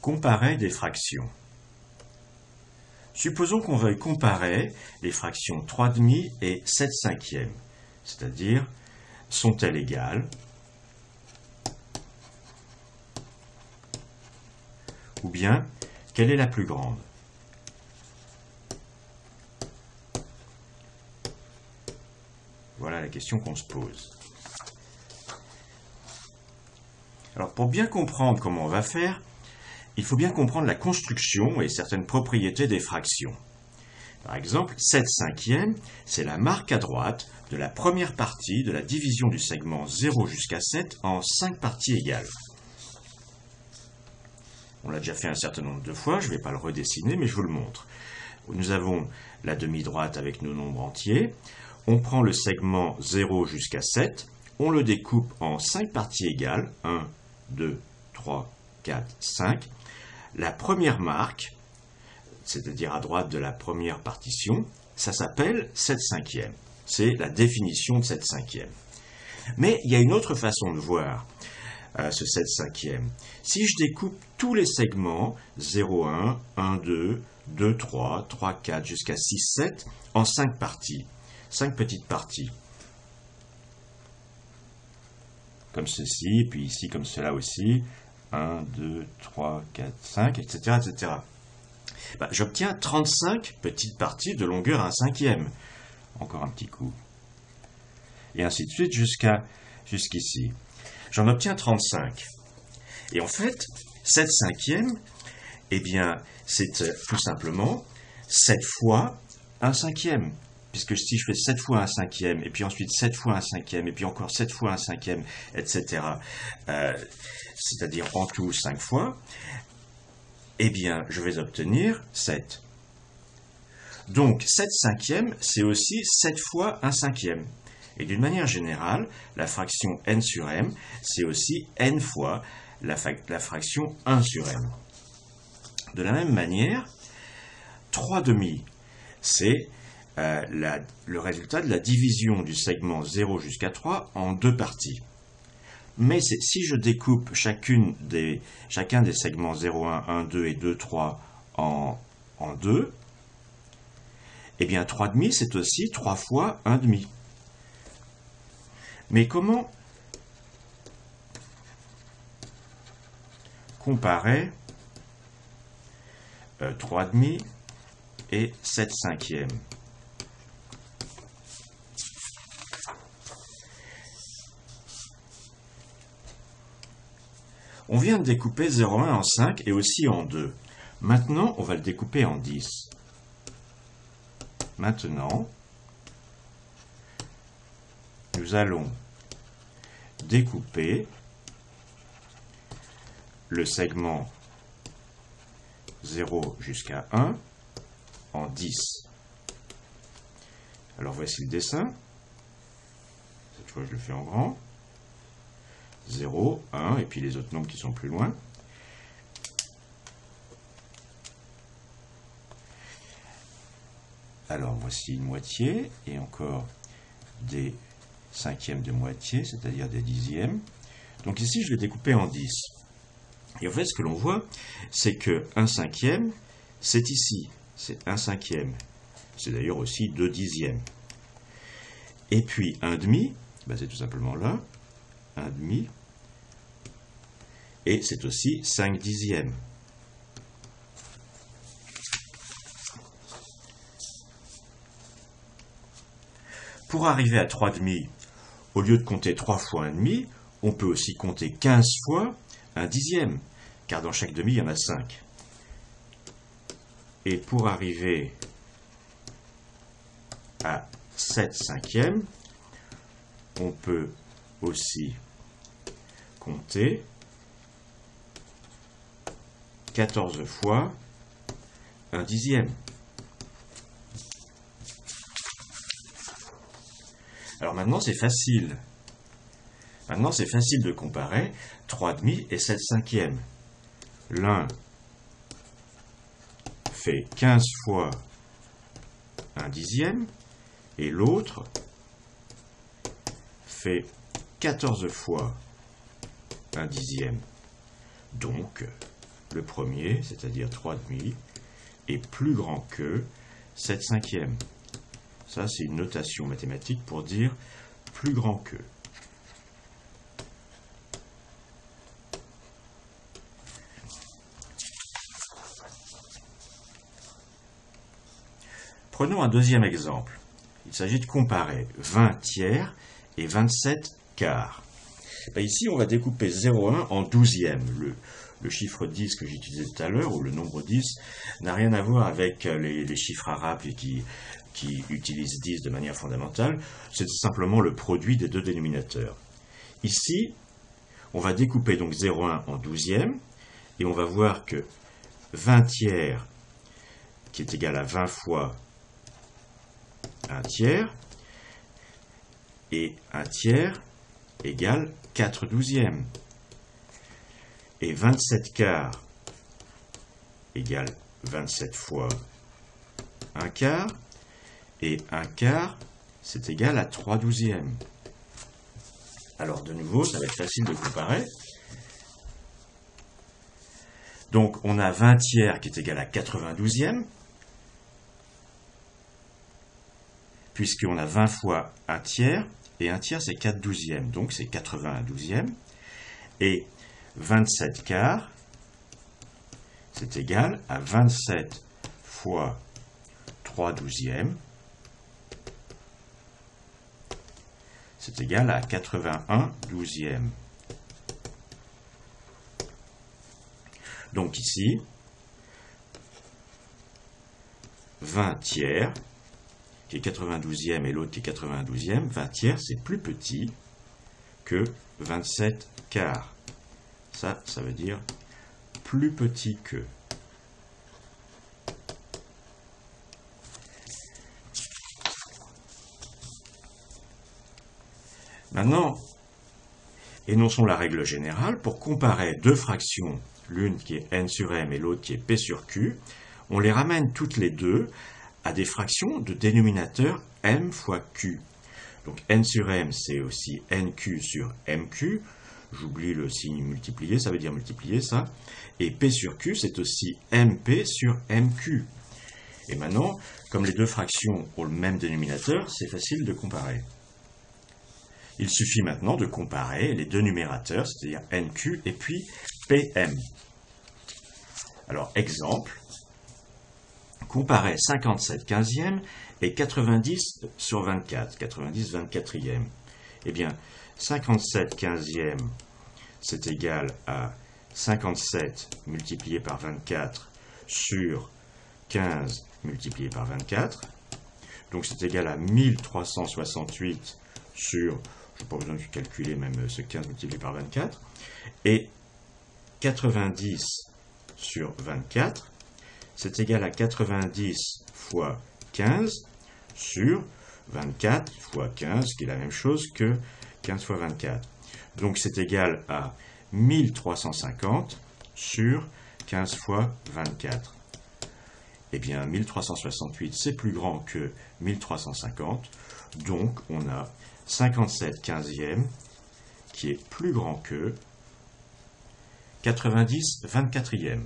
Comparer des fractions. Supposons qu'on veuille comparer les fractions 3/2 et 7/5, c'est-à-dire sont-elles égales ou bien quelle est la plus grande? Voilà la question qu'on se pose. Alors pour bien comprendre comment on va faire, il faut bien comprendre la construction et certaines propriétés des fractions. Par exemple, 7/5, c'est la marque à droite de la première partie de la division du segment 0 jusqu'à 7 en 5 parties égales. On l'a déjà fait un certain nombre de fois, je ne vais pas le redessiner, mais je vous le montre. Nous avons la demi-droite avec nos nombres entiers. On prend le segment 0 jusqu'à 7, on le découpe en 5 parties égales, 1, 2, 3, 4, 5. La première marque, c'est-à-dire à droite de la première partition, ça s'appelle 7/5. C'est la définition de 7/5. Mais il y a une autre façon de voir ce 7/5. Si je découpe tous les segments 0,1, 1,2, 2,3, 3,4 jusqu'à 6,7 en 5 parties, 5 petites parties, comme ceci, et puis ici comme cela aussi, 1, 2, 3, 4, 5, etc. etc. J'obtiens 35 petites parties de longueur 1/5. Encore un petit coup. Et ainsi de suite jusqu'ici. J'en obtiens 35. Et en fait, 7/5, eh bien, c'est tout simplement 7 fois 1/5. Puisque si je fais 7 fois 1/5, et puis ensuite 7 fois 1/5, et puis encore 7 fois 1/5, etc., c'est-à-dire en tout 5 fois, eh bien, je vais obtenir 7. Donc, 7/5, c'est aussi 7 fois 1/5. Et d'une manière générale, la fraction n sur m, c'est aussi n fois la fraction 1 sur m. De la même manière, 3/2, c'est le résultat de la division du segment 0 jusqu'à 3 en 2 parties. Mais si je découpe chacun des segments 0,1, 1,2 et 2,3 en 2, eh bien 3/2, c'est aussi 3 fois 1/2. Mais comment comparer 3/2 et 7/5? On vient de découper 0,1 en 5 et aussi en 2. Maintenant, on va le découper en 10. Maintenant, nous allons découper le segment 0 jusqu'à 1 en 10. Alors voici le dessin. Cette fois, je le fais en grand. 0, 1, et puis les autres nombres qui sont plus loin. Alors voici une moitié, et encore des cinquièmes de moitié, c'est-à-dire des dixièmes. Donc ici, je l'ai découpé en 10. Et en fait, ce que l'on voit, c'est que 1/5, c'est ici. C'est 1/5. C'est d'ailleurs aussi 2 dixièmes. Et puis 1/2, c'est tout simplement là. 1/2. Et c'est aussi 5 dixièmes. Pour arriver à 3/2, au lieu de compter 3 fois 1/2, on peut aussi compter 15 fois 1 dixième, car dans chaque demi, il y en a 5. Et pour arriver à 7/5, on peut aussi compter 14 fois 1 dixième. Alors maintenant, c'est facile. Maintenant, c'est facile de comparer 3/2 et 7/5. L'un fait 15 fois 1 dixième et l'autre fait 14 fois 1 dixième. Donc, le premier, c'est-à-dire 3,5, est plus grand que 7/5. Ça, c'est une notation mathématique pour dire plus grand que. Prenons un deuxième exemple. Il s'agit de comparer 20 tiers et 27 quarts. Ici, on va découper 0,1 en 12e. Le chiffre 10 que j'utilisais tout à l'heure, ou le nombre 10, n'a rien à voir avec les chiffres arabes qui utilisent 10 de manière fondamentale. C'est simplement le produit des deux dénominateurs. Ici, on va découper donc 0,1 en 12e, et on va voir que 20 tiers, qui est égal à 20 fois 1 tiers, et 1 tiers égale 4/12e. Et 27 quarts égale 27 fois 1 quart, et 1 quart, c'est égal à 3/12e. Alors de nouveau, ça va être facile de comparer. Donc on a 20 tiers qui est égal à 92e, puisqu'on a 20 fois 1 tiers, et 1 tiers c'est 4/12e, donc c'est 91/12e, et 27 quarts, c'est égal à 27 fois 3/12e, c'est égal à 81/12e. Donc ici, 20 tiers, qui est 92e et l'autre qui est 91/12e, 20 tiers, c'est plus petit que 27 quarts. Ça veut dire plus petit que. Maintenant, énonçons la règle générale. Pour comparer deux fractions, l'une qui est n sur m et l'autre qui est p sur q, on les ramène toutes les deux à des fractions de dénominateur m fois q. Donc n sur m, c'est aussi nq sur mq. J'oublie le signe multiplié, ça veut dire multiplier ça. Et p sur q, c'est aussi mp sur mq. Et maintenant, comme les deux fractions ont le même dénominateur, c'est facile de comparer. Il suffit maintenant de comparer les deux numérateurs, c'est-à-dire nq et puis pm. Alors, exemple, comparer 57/15e et 90 sur 24, 90 24e. Eh bien, 57/15e, c'est égal à 57 multiplié par 24 sur 15 multiplié par 24. Donc c'est égal à 1368 sur, je n'ai pas besoin de calculer même ce 15 multiplié par 24, et 90 sur 24, c'est égal à 90 fois 15 sur 24 fois 15, qui est la même chose que 15 fois 24. Donc c'est égal à 1350 sur 15 fois 24. Eh bien, 1368, c'est plus grand que 1350, donc on a 57/15e qui est plus grand que 90 24e.